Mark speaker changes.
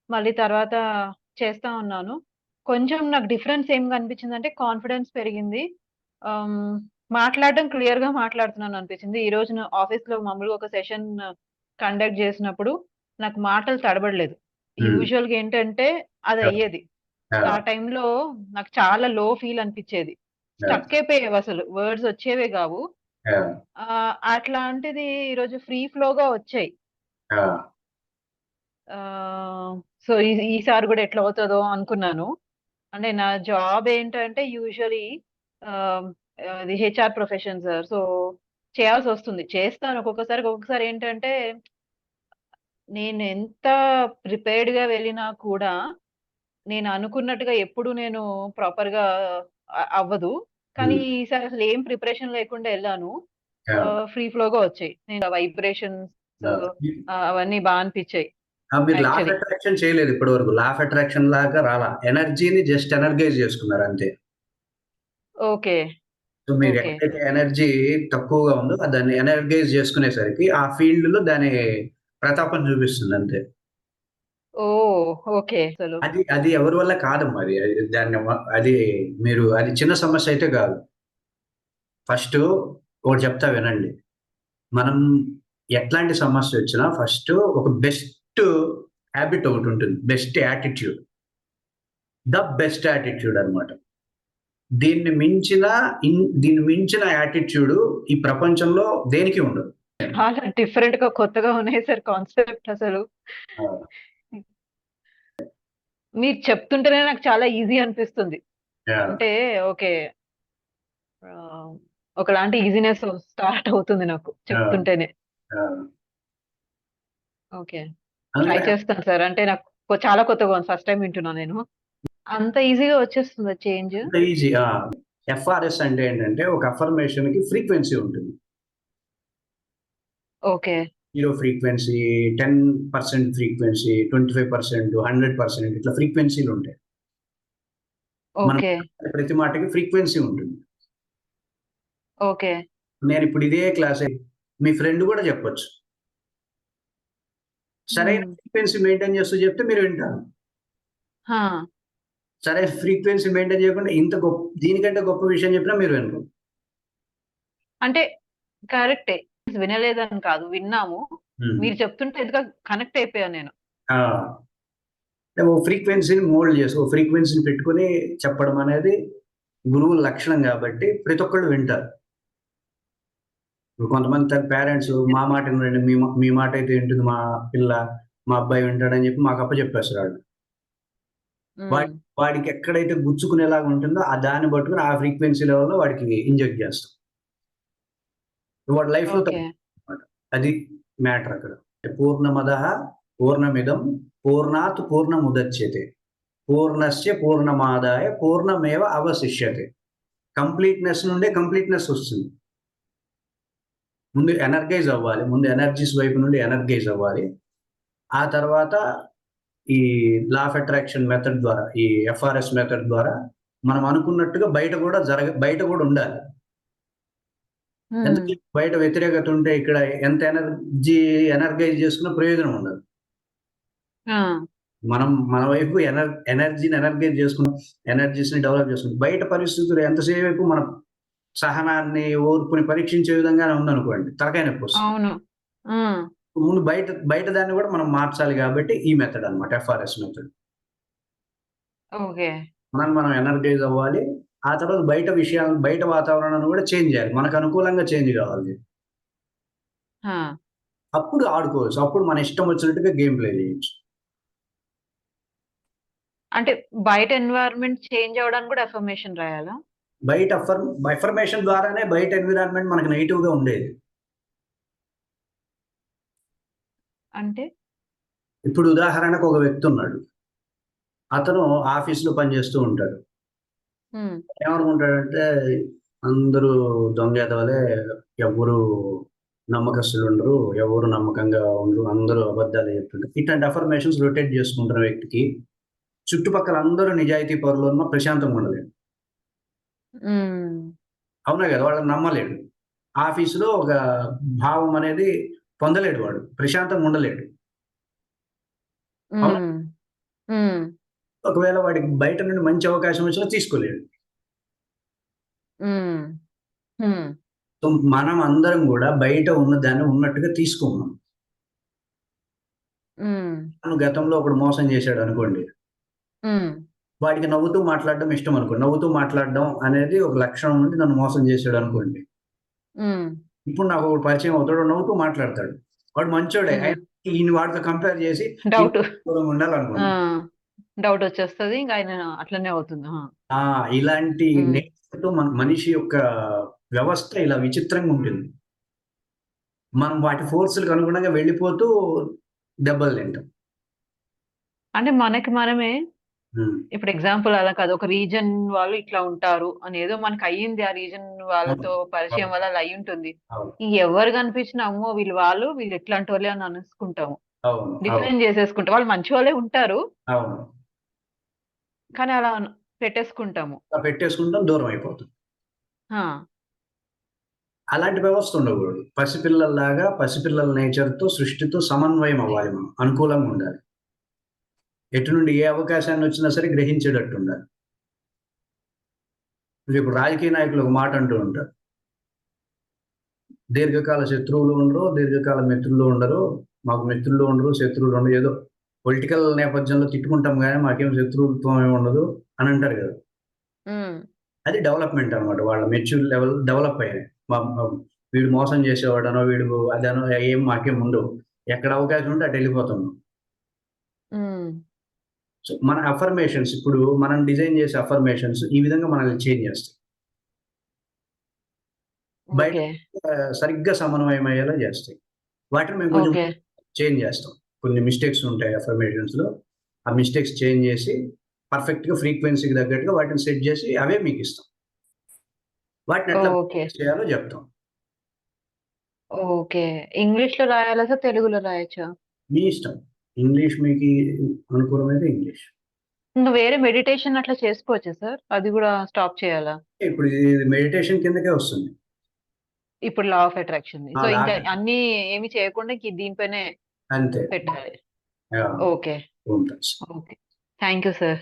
Speaker 1: మళ్ళీ తర్వాత చేస్తా ఉన్నాను. కొంచెం నాకు డిఫరెన్స్ ఏం కనిపించిందంటే కాన్ఫిడెన్స్ పెరిగింది. ఆహ్, మాట్లాడడం క్లియర్‌గా మాట్లాడుతున్నాననిపించింది. ఈ రోజున ఆఫీస్‌లో మామూలుగా ఒక సెషన్ కండక్ట్ చేసినప్పుడు నాకు మాటలు తడబడలేదు.
Speaker 2: హ్మ్.
Speaker 1: యూజువల్‌గా ఏంటంటే
Speaker 2: యాహ్!
Speaker 1: అదయ్యేది. ఆ
Speaker 2: యాహ్!
Speaker 1: టైంలో నాకు చాలా లో ఫీల్ అనిపిచ్చేది.
Speaker 2: యాహ్!
Speaker 1: స్టక్ అయిపోయేవసలు. వర్డ్స్ వచ్చేవే గావు.
Speaker 2: యాహ్!
Speaker 1: అట్లాంటిది ఈరోజు ఫ్రీ ఫ్లోగా వచ్చాయి.
Speaker 2: యాహ్!
Speaker 1: ఆహ్, సో, ఈసారి గూడా ఎట్లా అవుతదో అనుకున్నాను. అంటే నా జాబ్ ఏంటంటే యూజువల్లీ ఆహ్, అది హెచ్ఆర్ ప్రొఫెషన్ సార్. సో, చేయాల్సొస్తుంది. చేస్తాను ఒక్కొక్కసారి ఏంటంటే నేనెంత ప్రిపేర్డ్‌గా వెళ్ళినా కూడా నేను అనుకున్నట్టుగా ఎప్పుడు నేను ప్రాపర్‌గా అవ్వదు. కానీ
Speaker 2: హ్మ్.
Speaker 1: ఈసారి అసలు ఏం ప్రిపరేషన్ లేకుండా ఎళ్ళాను.
Speaker 2: యాహ్!
Speaker 1: ఫ్రీ ఫ్లోగా వచ్చాయి. నేను వైబ్రేషన్స్
Speaker 2: యాహ్!
Speaker 1: అవన్నీ అనిపిచ్చాయి
Speaker 2: మీరు లా ఆఫ్
Speaker 1: యాక్చువల్లీ.
Speaker 2: అట్రాక్షన్ చేయలేదు ఇప్పటి వరకు. లా ఆఫ్ అట్రాక్షన్ లాగా రాలా. ఎనర్జీని జస్ట్ ఎనర్గైజ్ చేసుకున్నారు అంతే.
Speaker 1: ఓకే.
Speaker 2: సో, మీరు
Speaker 1: ఓకే.
Speaker 2: ఎక్కడైతే ఎనర్జీ తక్కువగా ఉందో దాన్ని ఎనర్గైజ్ చేసుకునేసరికి ఆ ఫీల్డ్‌లో దాని ప్రతాపం చూపిస్తుంది అంతే.
Speaker 1: ఓహ్! ఓకే. అసలు.
Speaker 2: అది అది ఎవరి వల్ల కాదమ్మా అది. అది మీరు అది చిన్న సమస్య అయితే కాదు. ఫస్టు ఒకటి చెప్తా వినండి. మనం ఎట్లాంటి సమస్యొచ్చినా ఫస్టు ఒక బెస్ట్ హాబిట్ ఒకటుంటుంది. Best attitude. బెస్ట్ యాటిట్యూడ్ అన్నమాట. దీన్ని మించిన యాటిట్యూడ్ ఈ ప్రపంచంలో దేనికి ఉండదు.
Speaker 1: చాలా డిఫరెంట్‌గా కొత్తగా ఉన్నాయి సార్ కాన్సెప్ట్ అసలు.
Speaker 2: ఆ!
Speaker 1: మీరు చెప్తుంటేనే నాకు చాలా ఈజీ అనిపిస్తుంది.
Speaker 2: యాహ్!
Speaker 1: అంటే ఓకే. ఆహ్, ఒకలాంటి ఈజీనెస్ స్టార్ట్ అవుతుంది నాకు
Speaker 2: యాహ్!
Speaker 1: చెప్తుంటేనే.
Speaker 2: యాహ్!
Speaker 1: ఓకే. ట్రై
Speaker 2: అందుకనే
Speaker 1: చేస్తాను సార్. అంటే నాకు చాలా కొత్తగా ఉంది. ఫస్ట్ టైమ్ వింటున్నా నేను. అంత ఈజీగా వచ్చేస్తుందా చేంజ్?
Speaker 2: అంత ఈజీ. ఆ! ఎఫ్ఆర్ఎస్ అంటే ఏంటంటే ఒక అఫర్మేషన్‌కి ఫ్రీక్వెన్సీ ఉంటుంది.
Speaker 1: ఓకే.
Speaker 2: 0 ఫ్రీక్వెన్సీ, 10% ఫ్రీక్వెన్సీ, 25%, 100% ఇట్లా ఫ్రీక్వెన్సీలుంటాయి. మనం
Speaker 1: ఓకే.
Speaker 2: ప్రతి మాటకి ఫ్రీక్వెన్సీ ఉంటుంది.
Speaker 1: ఓకే.
Speaker 2: నేనిప్పుడు ఇదే క్లాసే మీ ఫ్రెండ్ గూడా జెప్పొచ్చు. సరైన
Speaker 1: హ్మ్.
Speaker 2: ఫ్రీక్వెన్సీ మెయింటైన్ చేస్తూ చెప్తే మీరు వింటారు.
Speaker 1: ఆ!
Speaker 2: సరైన ఫ్రీక్వెన్సీ మెయింటైన్ చేయకుండా దీనికంటే గొప్ప విషయం చెప్పినా మీరు వినరు.
Speaker 1: అంటే కరెక్టే. వినలేదని కాదు. విన్నాము.
Speaker 2: హ్మ్.
Speaker 1: మీరు చెప్తుంటే ఎందుకో కనెక్ట్ అయిపోయాను నేను.
Speaker 2: ఆ! ఓ ఫ్రీక్వెన్సీని మోల్డ్ చేసి, ఓ ఫ్రీక్వెన్సీని పెట్టుకొని చెప్పడం అనేది గురువుల లక్షణం గాబట్టి ప్రతి ఒక్కళ్ళు వింటారు. ఇప్పుడు కొంతమంది పేరెంట్స్ మా మాట వినరండి. మీ మాటైతే వింటుంది మా పిల్ల, మా అబ్బాయి వింటాడని చెప్పి మాకు అప్పజెప్పేస్తారాళ్ళు.
Speaker 1: హ్మ్.
Speaker 2: వాడి వాడికెక్కడైతే గుచ్చుకునేలాగా ఉంటుందో దాన్ని పట్టుకొని ఆ ఫ్రీక్వెన్సీ లెవెల్‌లో వాడికి ఇంజెక్ట్ చేస్తాం. వాడి లైఫ్‌లో
Speaker 1: ఓకే.
Speaker 2: తగ్గుతుందన్నమాట. అది మ్యాటర్ అక్కడ. పూర్ణమదః పూర్ణమిదం పూర్ణాత్ పూర్ణముదచ్యతే. పూర్ణస్య పూర్ణమాదాయ పూర్ణమేవ అవశిష్యతే. కంప్లీట్‌నెస్ నుండే కంప్లీట్‌నెస్ వస్తుంది. ముందు ఎనర్గైజ్ అవ్వాలి. ముందు ఎనర్జీస్ వైపు నుండి ఎనర్గైజ్ అవ్వాలి. ఆ తర్వాత ఈ లా ఆఫ్ అట్రాక్షన్ మెథడ్ ద్వారా, ఈ ఎఫ్ఆర్ఎస్ మెథడ్ ద్వారా మనం అనుకున్నట్టుగా బయట గూడా ఉండాలి.
Speaker 1: హ్మ్.
Speaker 2: ఎందుకు బయట వ్యతిరేకత ఉంటే ఇక్కడ ఎంత ఎనర్గైజ్ చేసుకున్న ప్రయోజనం ఉండదు.
Speaker 1: ఆ!
Speaker 2: మనం మన వైపు ఎనర్జీని ఎనర్గైజ్ చేసుకున్నాం. ఎనర్జీస్‌ని డెవలప్ చేసుకున్నాం. బయట పరిస్థితులు ఎంతసేపు మన సహనాన్ని, ఓర్పుని పరీక్షించే విధంగానే ఉందనుకోండి తలకాయ నొప్పొస్తది.
Speaker 1: అవును. హ్మ్.
Speaker 2: ముందు బయట బయట దాన్ని గూడా మనం మార్చాలి గాబట్టి ఈ మెథడ్ అన్నమాట. FRS method.
Speaker 1: ఓకే.
Speaker 2: మనం ఎనర్గైజ్ అవ్వాలి. ఆ తర్వాత బయట వాతావరణాన్ని గూడా చేంజ్ జేయాలి. మనకు అనుకూలంగా చేంజ్ గావాలి.
Speaker 1: ఆ!
Speaker 2: అప్పుడు ఆడుకోవచ్చు. అప్పుడు మన ఇష్టం వచ్చినట్టుగా గేమ్ ప్లే జేయొచ్చు.
Speaker 1: అంటే బయట ఎన్వైర్న్‌మెంట్ చేంజ్ అవ్వడానికి కూడా అఫర్మేషన్ రాయాలా?
Speaker 2: బయట అఫర్మేషన్ ద్వారానే బయట ఎన్విరాన్మెంట్ మనకు నెగెటివ్‌గా ఉండేది.
Speaker 1: అంటే?
Speaker 2: ఇప్పుడు ఉదాహరణకు ఒక వ్యక్తి ఉన్నాడు. అతను ఆఫీస్‌లో పనిచేస్తూ ఉంటాడు.
Speaker 1: హ్మ్.
Speaker 2: ఏమనుకుంటాడంటే అందరూ దొంగెదవలే, ఎవ్వరు నమ్మకస్తులుండరు, ఎవరు నమ్మకంగా ఉండరు, అందరూ అబద్ధాలే చెప్తుంటారు. ఇట్లాంటి అఫర్మేషన్స్ రొటేట్ చేసుకుంటున్న వ్యక్తికి చుట్టుపక్కల అందరూ నిజాయితీ పరులున్నా ప్రశాంతంగా ఉండలేడు.
Speaker 1: హ్మ్.
Speaker 2: అవునా గదా! వాళ్ళని నమ్మలేడు. ఆఫీస్‌లో ఒక భావం అనేది పొందలేడు వాడు. ప్రశాంతంగా ఉండలేడు. అవునా?
Speaker 1: హ్మ్.
Speaker 2: ఒకవేళ వాడికి బయట నుండి మంచి అవకాశం వచ్చినా తీసుకోలేడు.
Speaker 1: హ్మ్. హ్మ్.
Speaker 2: సో, మనం అందరం గూడా బయట ఉన్నదాన్ని ఉన్నట్టుగా తీసుకోము.
Speaker 1: హ్మ్.
Speaker 2: నన్ను గతంలో ఒకడు మోసం చేశాడనుకోండి.
Speaker 1: హ్మ్.
Speaker 2: వాడికి నవ్వుతూ మాట్లాడడం ఇష్టం అనుకోండి. నవ్వుతూ మాట్లాడడం అనేది ఒక లక్షణం నుండి నన్ను మోసం చేశాడనుకోండి.
Speaker 1: హ్మ్.
Speaker 2: ఇప్పుడు నాకు ఒకడు పరిచయం అవుతాడు. వాడు నవ్వుతూ మాట్లాడతాడు. వాడు మంచోడే.
Speaker 1: హ్మ్.
Speaker 2: అయినా ఈయన వాడితో కంపేర్ చేసి ఈయన
Speaker 1: డౌట్.
Speaker 2: దూరంగా
Speaker 1: ఆ!
Speaker 2: ఉండాలనుకోండి.
Speaker 1: డౌటొచ్చేస్తది. ఇంక ఆయన అట్లనే అవుతుంది. ఆ!
Speaker 2: ఆ! ఇలాంటి
Speaker 1: హ్మ్.
Speaker 2: నేచర్‌తో మనిషి యొక్క వ్యవస్థ ఇలా విచిత్రంగా ఉంటుంది. మనం వాటి ఫోర్స్‌లకి అనుగుణంగా వెళ్ళిపోతూ దెబ్బలు తింటాం.
Speaker 1: అంటే మనకి మనమే
Speaker 2: హ్మ్.
Speaker 1: ఇప్పుడు ఎగ్జాంపుల్ అలా కాదు. ఒక రీజన్ వాళ్ళు ఇట్లా ఉంటారు అని ఏదో మనకయ్యింది. ఆ రీజన్
Speaker 2: అవును.
Speaker 1: వాళ్ళతో పరిచయం
Speaker 2: అవును.
Speaker 1: వల్ల అలా అయ్యుంటుంది.
Speaker 2: అవును.
Speaker 1: ఎవరు కనిపించినా అమ్మో! వీళ్ళు ఇట్లాంటోళ్ళే అని అనేసుకుంటాము.
Speaker 2: అవును. అవును.
Speaker 1: డిఫరెన్స్ చేసేసుకుంటాం. వాళ్ళు మంచివాళ్ళే ఉంటారు.
Speaker 2: అవును.
Speaker 1: కానీ అలా పెట్టేసుకుంటాము.
Speaker 2: అలా పెట్టేసుకుంటాం, దూరం అయిపోతాం.
Speaker 1: ఆ!
Speaker 2: అలాంటి వ్యవస్థ ఉండకూడదు. పసిపిల్లల్లాగా పసిపిల్లల నేచర్‌తో సృష్టితో సమన్వయం అవ్వాలి మనం. అనుకూలంగా ఉండాలి. ఎటు నుండి ఏ అవకాశాన్నొచ్చినా సరే గ్రహించేటట్టుండాలి. ఇప్పుడు రాజకీయ నాయకులు ఒక మాట అంటూ ఉంటారు. దీర్ఘకాల శత్రువులు ఉండరు, దీర్ఘకాల మిత్రులు ఉండరు. మాకు మిత్రులు ఉండరు, శత్రువులు ఉండరు. ఏదో పొలిటికల్ నేపథ్యంలో తిట్టుకుంటాం గానీ మాకేం శత్రుత్వం ఏమి ఉండదు అని అంటారు గదా!
Speaker 1: హ్మ్.
Speaker 2: అది డెవలప్‌మెంట్ అన్నమాట. వాళ్ళ మెచ్యూర్ లెవెల్ డెవలప్ అయ్యాయి. మ మ వీడు మోసం చేసేవాడనో, వీడు అదనో ఏం మాకేం ఉండవు. ఎక్కడ అవకాశం ఉంటే అటెళ్ళిపోతాం.
Speaker 1: హ్మ్.
Speaker 2: సో, మన అఫర్మేషన్స్ ఇప్పుడు మనం డిజైన్ చేసే అఫర్మేషన్స్ ఈ విధంగా మనల్ని చేంజ్ చేస్తాయి. బయట
Speaker 1: ఓకే.
Speaker 2: సరిగ్గా సమన్వయం అయ్యేలా చేస్తాయి. వాటిని మేము కొంచెం
Speaker 1: ఓకే.
Speaker 2: చేంజ్ చేస్తాం. కొన్ని మిస్టేక్స్ ఉంటాయి అఫర్మేషన్స్‌లో. ఆ మిస్టేక్స్ చేంజ్ చేసి పర్ఫెక్ట్‌గా ఫ్రీక్వెన్సీకి తగ్గట్టుగా వాటిని సెట్ చేసి అవే మీకిస్తాం. వాటిని ఎట్లా
Speaker 1: ఓకే.
Speaker 2: చేయాలో చెప్తాం.
Speaker 1: ఓకే. ఇంగ్లీష్‌లో రాయాలా సార్? తెలుగులో రాయొచ్చా?
Speaker 2: మీ ఇష్టం. ఇంగ్లీష్ మీకి అనుకూలమైతే ఇంగ్లీష్.
Speaker 1: ఇంక వేరే మెడిటేషన్ అట్లా చేసుకోవచ్చా సార్? అది గూడా స్టాప్ చేయాలా?
Speaker 2: ఇప్పుడు ఇది మెడిటేషన్ కిందకే వస్తుంది.
Speaker 1: ఇప్పుడు లా ఆఫ్ అట్రాక్షన్‌ది.
Speaker 2: ఆ!
Speaker 1: సో, ఇంకా
Speaker 2: లాఫ్
Speaker 1: అన్నీ ఏమి చేయకుండా దీనిపైనే
Speaker 2: అంతే.
Speaker 1: పెట్టాలి.
Speaker 2: యాహ్!
Speaker 1: ఓకే.
Speaker 2: ఉంటుంది.
Speaker 1: ఓకే. Thank you sir.